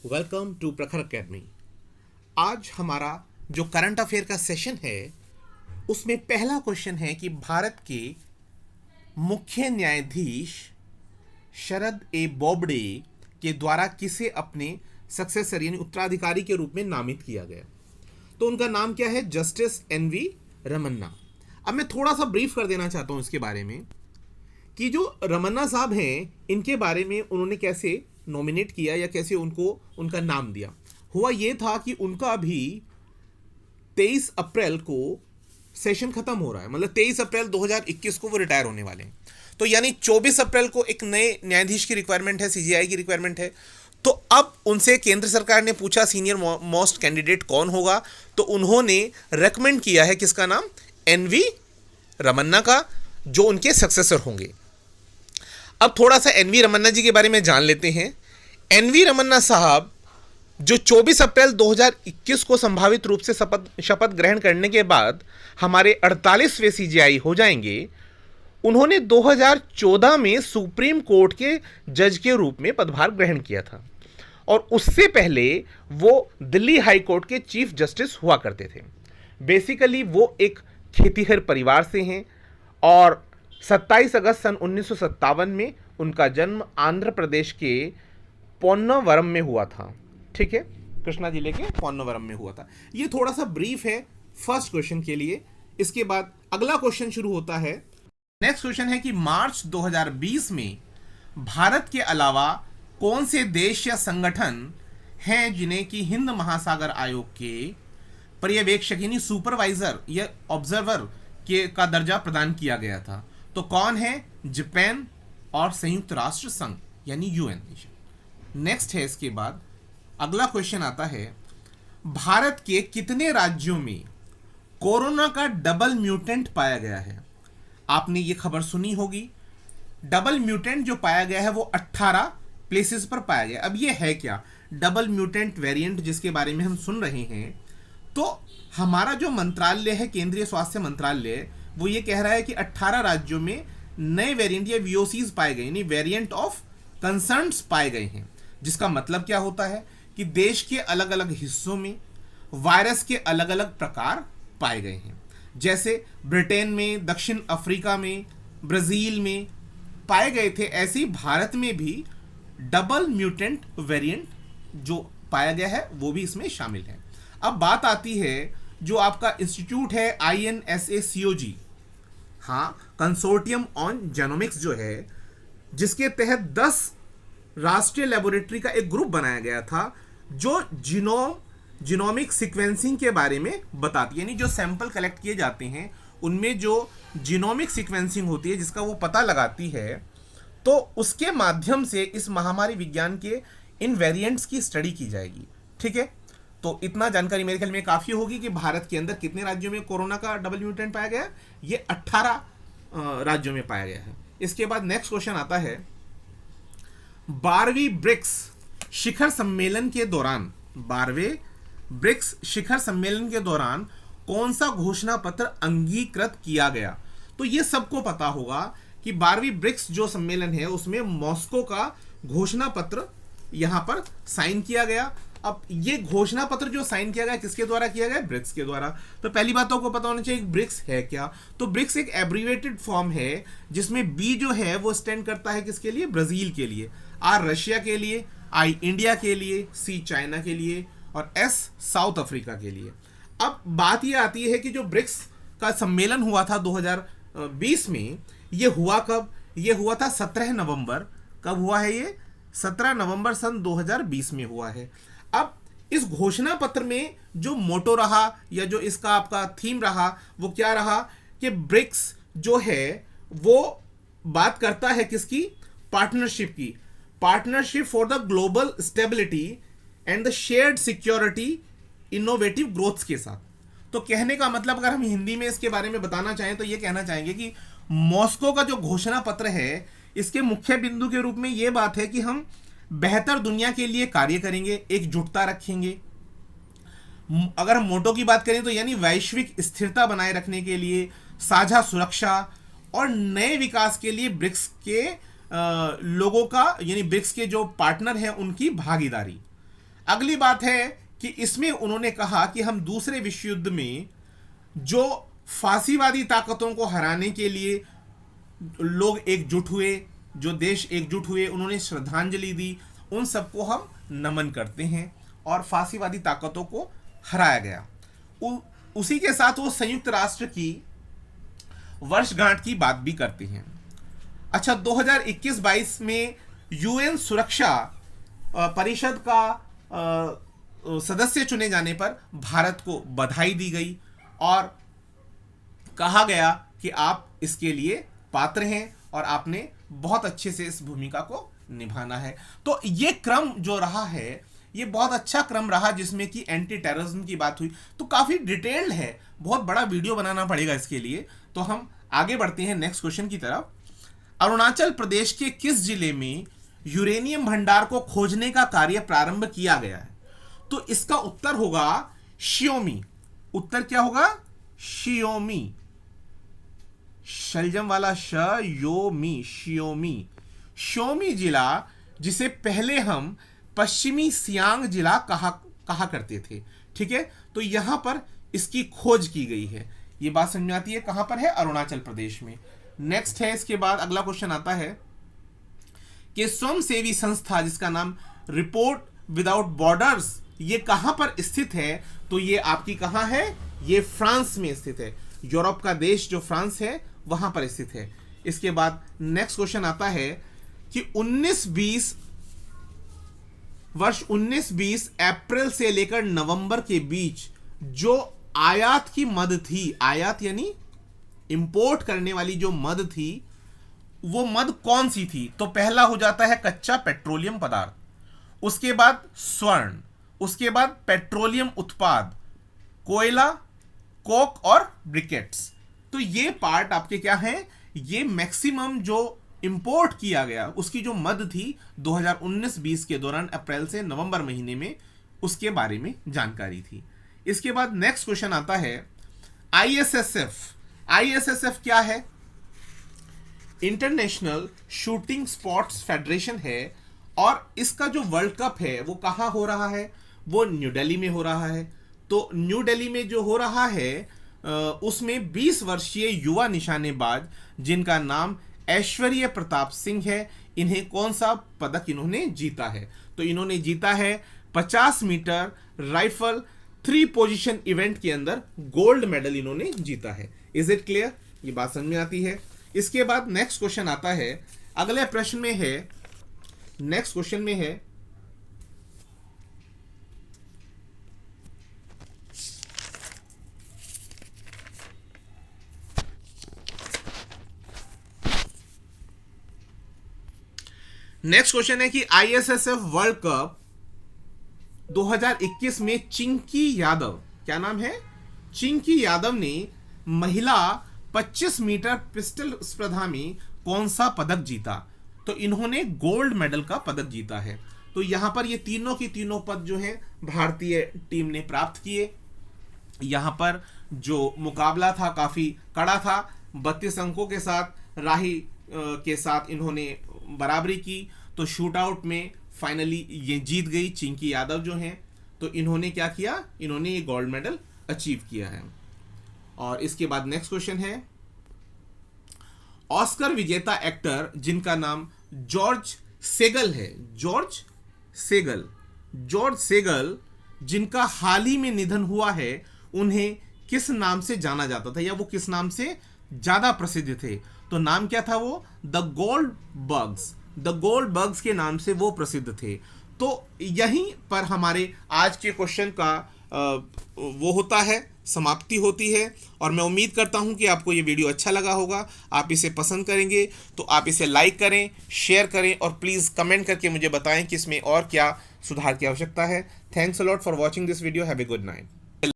Welcome to प्रखर academy. आज हमारा जो करंट अफेयर का सेशन है उसमें पहला क्वेश्चन है कि भारत के मुख्य न्यायाधीश शरद ए बोबडे के द्वारा किसे अपने सक्सेसर यानी उत्तराधिकारी के रूप में नामित किया गया। तो उनका नाम क्या है? Justice N V. रमन्ना। अब मैं थोड़ा सा ब्रीफ कर देना चाहता हूं इसके बारे में कि जो रमन्ना साहब हैं इनके बारे में उन्होंने कैसे नॉमिनेट किया या कैसे उनको उनका नाम दिया। हुआ ये था कि उनका अभी 23 अप्रैल को सेशन खत्म हो रहा है, मतलब 23 अप्रैल 2021 को वो रिटायर होने वाले हैं। तो यानी 24 अप्रैल को एक नए न्यायाधीश की रिक्वायरमेंट है, सीजेआई की रिक्वायरमेंट है। तो अब उनसे केंद्र सरकार ने पूछा सीनियर मोस्ट कैंडिडेट कौन होगा, तो उन्होंने रेकमेंड किया है किसका नाम? एन.वी. रमन्ना का, जो उनके सक्सेसर होंगे। अब थोड़ा सा एन.वी. रमन्ना जी के बारे में जान लेते हैं। एन.वी. रमन्ना साहब जो 24 अप्रैल 2021 को संभावित रूप से शपथ ग्रहण करने के बाद हमारे 48वें सीजेआई हो जाएंगे, उन्होंने 2014 में सुप्रीम कोर्ट के जज के रूप में पदभार ग्रहण किया था और उससे पहले वो दिल्ली हाई कोर्ट के चीफ जस्टिस हुआ करते थे। बेसिकली वो एक खेतीहर परिवार से हैं और 27 अगस्त सन 1957 में उनका जन्म आंध्र प्रदेश के पोन्नावरम में हुआ था। ठीक है, कृष्णा जिले के पोन्नावरम में हुआ था। ये थोड़ा सा ब्रीफ है फर्स्ट क्वेश्चन के लिए। इसके बाद अगला क्वेश्चन शुरू होता है। नेक्स्ट क्वेश्चन है कि मार्च 2020 में भारत के अलावा कौन से देश या संगठन हैं जिन्हें कि हिंद महासागर आयोग के पर्यवेक्षक यानी सुपरवाइजर या ऑब्जर्वर के का दर्जा प्रदान किया गया था? तो कौन है? जापान और संयुक्त राष्ट्र संघ यानी यूएन। नेक्स्ट है इसके बाद अगला क्वेश्चन आता है, भारत के कितने राज्यों में कोरोना का डबल म्यूटेंट पाया गया है? आपने ये खबर सुनी होगी। डबल म्यूटेंट जो पाया गया है वो 18 प्लेसेस पर पाया गया। अब ये है क्या डबल म्यूटेंट वेरिएंट जिसके बारे में हम सुन रहे हैं? तो हमारा जो मंत्रालय है, केंद्रीय स्वास्थ्य मंत्रालय, वो ये कह रहा है कि 18 राज्यों में नए वेरिएंट या वीओसीज पाए गए यानी वेरिएंट ऑफ कंसर्न्स पाए गए हैं। जिसका मतलब क्या होता है कि देश के अलग अलग हिस्सों में वायरस के अलग अलग प्रकार पाए गए हैं। जैसे ब्रिटेन में, दक्षिण अफ्रीका में, ब्राजील में पाए गए थे, ऐसे ही भारत में भी डबल म्यूटेंट वेरिएंट जो पाया गया है वो भी इसमें शामिल है। अब बात आती है जो आपका इंस्टीट्यूट है INSACOG, हाँ, कंसोर्टियम ऑन जेनोमिक्स जो है, जिसके तहत 10 राष्ट्रीय लेबोरेटरी का एक ग्रुप बनाया गया था जो जीनोमिक सीक्वेंसिंग के बारे में बताती है। यानी जो सैंपल कलेक्ट किए जाते हैं उनमें जो जीनोमिक सीक्वेंसिंग होती है जिसका वो पता लगाती है, तो उसके माध्यम से इस महामारी विज्ञान के इन वेरिएंट्स की स्टडी की जाएगी। ठीक है, तो इतना जानकारी मेरे ख्याल में काफ़ी होगी कि भारत के अंदर कितने राज्यों में कोरोना का डबल म्यूटेंट पाया गया। ये 18 राज्यों में पाया गया है। इसके बाद नेक्स्ट क्वेश्चन आता है, 12वीं ब्रिक्स शिखर सम्मेलन के दौरान 12वें ब्रिक्स शिखर सम्मेलन के दौरान कौन सा घोषणा पत्र अंगीकृत किया गया? तो ये सबको पता होगा कि 12वीं ब्रिक्स जो सम्मेलन है उसमें मॉस्को का घोषणा पत्र यहां पर साइन किया गया। अब ये घोषणा पत्र जो साइन किया गया किसके द्वारा किया गया? ब्रिक्स के द्वारा। तो पहली बात तो आपको पता होना चाहिए ब्रिक्स है क्या। तो ब्रिक्स एक एब्रीवेटेड फॉर्म है जिसमें बी जो है वो स्टैंड करता है किसके लिए? ब्राजील के लिए, आर रशिया के लिए, आई इंडिया के लिए, सी चाइना के लिए और एस साउथ अफ्रीका के लिए। अब बात ये आती है कि जो ब्रिक्स का सम्मेलन हुआ था 2020 में, ये हुआ कब? ये हुआ था 17 नवंबर। कब हुआ है ये? 17 नवंबर सन 2020 में हुआ है। अब इस घोषणा पत्र में जो मोटो रहा या जो इसका आपका थीम रहा वो क्या रहा कि ब्रिक्स जो है वो बात करता है किसकी? पार्टनरशिप की, partnership for the global stability and the shared security innovative growth के साथ। तो कहने का मतलब अगर हम हिंदी में इसके बारे में बताना चाहें तो ये कहना चाहेंगे कि मॉस्को का जो घोषणा पत्र है इसके मुख्य बिंदु के रूप में ये बात है कि हम बेहतर दुनिया के लिए कार्य करेंगे, एकजुटता रखेंगे। अगर हम मोटो की बात करें तो यानी वैश्विक स्थिरता बनाए रखने के लिए, साझा सुरक्षा और नए विकास के लिए ब्रिक्स के लोगों का यानी ब्रिक्स के जो पार्टनर हैं उनकी भागीदारी। अगली बात है कि इसमें उन्होंने कहा कि हम दूसरे विश्व युद्ध में जो फांसीवादी ताकतों को हराने के लिए लोग एकजुट हुए, जो देश एकजुट हुए, उन्होंने श्रद्धांजलि दी, उन सबको हम नमन करते हैं और फांसीवादी ताकतों को हराया गया। उसी के साथ वो संयुक्त राष्ट्र की वर्षगांठ की बात भी करते हैं। अच्छा, 2021-22 में यूएन सुरक्षा परिषद का सदस्य चुने जाने पर भारत को बधाई दी गई और कहा गया कि आप इसके लिए पात्र हैं और आपने बहुत अच्छे से इस भूमिका को निभाना है। तो ये क्रम जो रहा है, ये बहुत अच्छा क्रम रहा, जिसमें कि एंटी टेररिज्म की बात हुई। तो काफ़ी डिटेल्ड है, बहुत बड़ा वीडियो बनाना पड़ेगा इसके लिए। तो हम आगे बढ़ते हैं नेक्स्ट क्वेश्चन की तरफ। अरुणाचल प्रदेश के किस जिले में यूरेनियम भंडार को खोजने का कार्य प्रारंभ किया गया है? तो इसका उत्तर होगा शियोमी। उत्तर क्या होगा? शियोमी, शलजम वाला श, योमी, शियोमी। शियोमी जिला, जिसे पहले हम पश्चिमी सियांग जिला कहा करते थे, ठीक है। तो यहां पर इसकी खोज की गई है। ये बात समझ में आती है, कहां पर है? अरुणाचल प्रदेश में। नेक्स्ट है, इसके बाद अगला क्वेश्चन आता है कि स्वयंसेवी संस्था जिसका नाम रिपोर्ट विदाउट बॉर्डर्स, ये कहां पर स्थित है? तो ये आपकी कहां है? ये फ्रांस में स्थित है। यूरोप का देश जो फ्रांस है वहां पर स्थित है। इसके बाद नेक्स्ट क्वेश्चन आता है कि 1920 अप्रैल से लेकर नवंबर के बीच जो आयात की मद थी, आयात यानी इंपोर्ट करने वाली जो मद थी, वो मद कौन सी थी? तो पहला हो जाता है कच्चा पेट्रोलियम पदार्थ, उसके बाद स्वर्ण, उसके बाद पेट्रोलियम उत्पाद, कोयला, कोक और ब्रिकेट्स। तो ये पार्ट आपके क्या हैं? ये मैक्सिमम जो इंपोर्ट किया गया उसकी जो मद थी 2019-20 के दौरान अप्रैल से नवंबर महीने में, उसके बारे में जानकारी थी। इसके बाद नेक्स्ट क्वेश्चन आता है आईएसएसएफ। आईएसएसएफ क्या है? इंटरनेशनल शूटिंग स्पोर्ट्स फेडरेशन है और इसका जो वर्ल्ड कप है वो कहाँ हो रहा है? वो न्यू दिल्ली में हो रहा है। तो न्यू दिल्ली में जो हो रहा है उसमें 20 वर्षीय युवा निशानेबाज जिनका नाम ऐश्वर्य प्रताप सिंह है, इन्हें कौन सा पदक इन्होंने जीता है? तो इन्होंने जीता है 50 मीटर राइफल 3 पोजीशन इवेंट के अंदर गोल्ड मेडल इन्होंने जीता है। Is it clear? ये बात समझ में आती है। इसके बाद नेक्स्ट क्वेश्चन आता है, अगले प्रश्न में है, नेक्स्ट क्वेश्चन में है नेक्स्ट क्वेश्चन है कि आईएसएसएफ वर्ल्ड कप 2021 में चिंकी यादव, क्या नाम है? चिंकी यादव ने महिला 25 मीटर पिस्टल स्पर्धा में कौन सा पदक जीता? तो इन्होंने गोल्ड मेडल का पदक जीता है। तो यहां पर ये तीनों की तीनों पद जो हैं भारतीय टीम ने प्राप्त किए। यहां पर जो मुकाबला था काफी कड़ा था, 32 अंकों के साथ राही के साथ इन्होंने बराबरी की। तो शूट आउट में फाइनली ये जीत गई चिंकी यादव जो हैं। तो इन्होंने क्या किया? इन्होंने ये गोल्ड मेडल अचीव किया है। और इसके बाद नेक्स्ट क्वेश्चन है, ऑस्कर विजेता एक्टर जिनका नाम जॉर्ज सेगल है, जॉर्ज सेगल जिनका हाल ही में निधन हुआ है, उन्हें किस नाम से जाना जाता था या वो किस नाम से ज्यादा प्रसिद्ध थे? तो नाम क्या था वो? द गोल्ड बग्स के नाम से वो प्रसिद्ध थे। तो यहीं पर हमारे आज के क्वेश्चन का वो होता है, समाप्ति होती है। और मैं उम्मीद करता हूं कि आपको ये वीडियो अच्छा लगा होगा, आप इसे पसंद करेंगे। तो आप इसे लाइक करें, शेयर करें और प्लीज़ कमेंट करके मुझे बताएं कि इसमें और क्या सुधार की आवश्यकता है। Thanks a lot for watching this video. Have a good night.